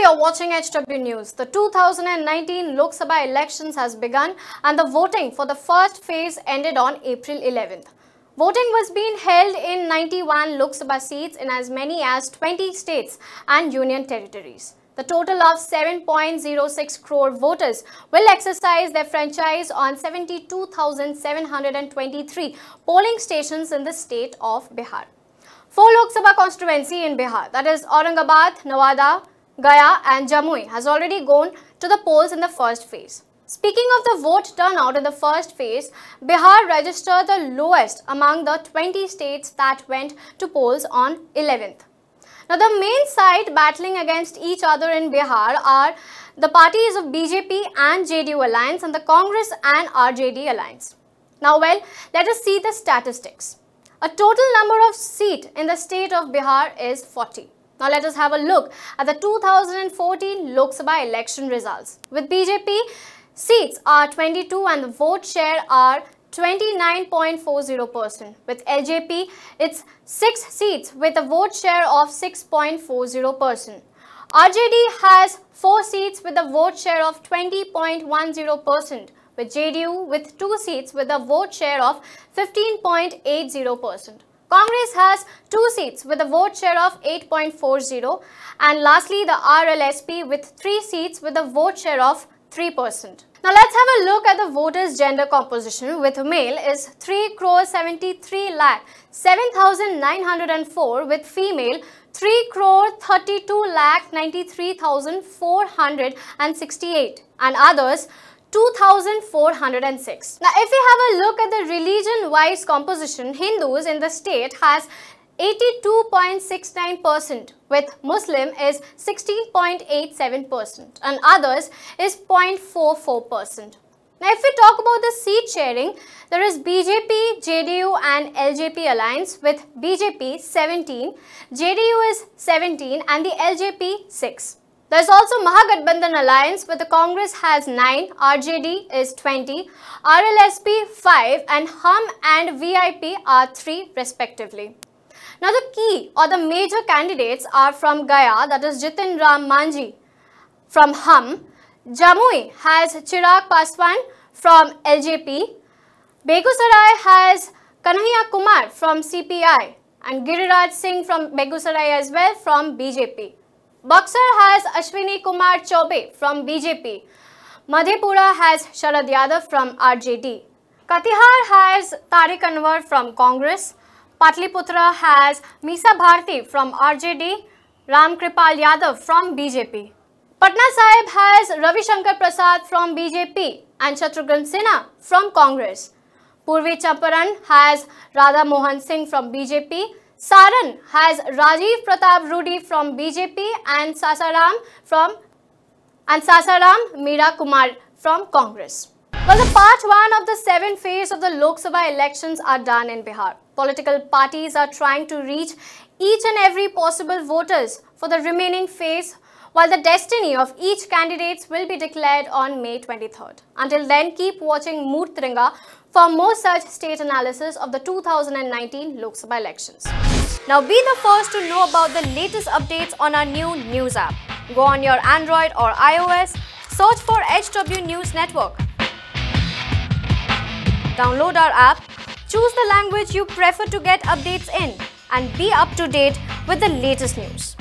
you're watching HW News. The 2019 Lok Sabha elections has begun and the voting for the first phase ended on April 11th. Voting was being held in 91 Lok Sabha seats in as many as 20 states and union territories. The total of 7.06 crore voters will exercise their franchise on 72,723 polling stations in the state of Bihar. 4 Lok Sabha constituency in Bihar, that is Aurangabad, Nawada, Gaya and Jamui, has already gone to the polls in the first phase. Speaking of the vote turnout in the first phase, Bihar registered the lowest among the 20 states that went to polls on 11th. Now, the main side battling against each other in Bihar are the parties of BJP and JDU alliance and the Congress and RJD alliance. Now, let us see the statistics. A total number of seats in the state of Bihar is 40. Now, let us have a look at the 2014 Lok Sabha election results. With BJP, seats are 22 and the vote share are 29.40%. With LJP, it's 6 seats with a vote share of 6.40%. RJD has 4 seats with a vote share of 20.10%. With JDU with 2 seats with a vote share of 15.80%. Congress has 2 seats with a vote share of 8.40%, and lastly the RLSP with 3 seats with a vote share of 3%. Now let's have a look at the voters' gender composition. With male is 3,73,07,904, with female 3,32,93,468, and others 2,406. Now, if we have a look at the religion-wise composition, Hindus in the state has 82.69%, with Muslim is 16.87% and others is 0.44%. Now, if we talk about the seat sharing, there is BJP, JDU and LJP alliance with BJP 17, JDU is 17 and the LJP 6. There is also Mahagathbandhan alliance with the Congress has 9, RJD is 20, RLSP 5 and HUM and VIP are 3 respectively. Now the key or the major candidates are from Gaya, that is Jitin Ram Manjhi from HUM, Jamui has Chirag Paswan from LJP, Begusarai has Kanhaiya Kumar from CPI and Giriraj Singh from Begusarai as well from BJP. Buxar has Ashwini Kumar Chaube from BJP. Madhepura has Sharad Yadav from RJD. Katihar has Tariq Anwar from Congress. Patliputra has Misa Bharti from RJD. Ram Kripal Yadav from BJP. Patna Sahib has Ravi Shankar Prasad from BJP and Shatrughan Sinha from Congress. Purvi Champaran has Radha Mohan Singh from BJP. Saran has Rajiv Pratap Rudi from BJP and Sasaram Meera Kumar from Congress. Well, the part 1 of the 7th phase of the Lok Sabha elections are done in Bihar. Political parties are trying to reach each and every possible voters for the remaining phase, while the destiny of each candidate will be declared on May 23rd. Until then, keep watching Mood Tiringa for more such state analysis of the 2019 Lok Sabha elections. Now be the first to know about the latest updates on our new news app. Go on your Android or iOS, search for HW News Network. Download our app, choose the language you prefer to get updates in, and be up to date with the latest news.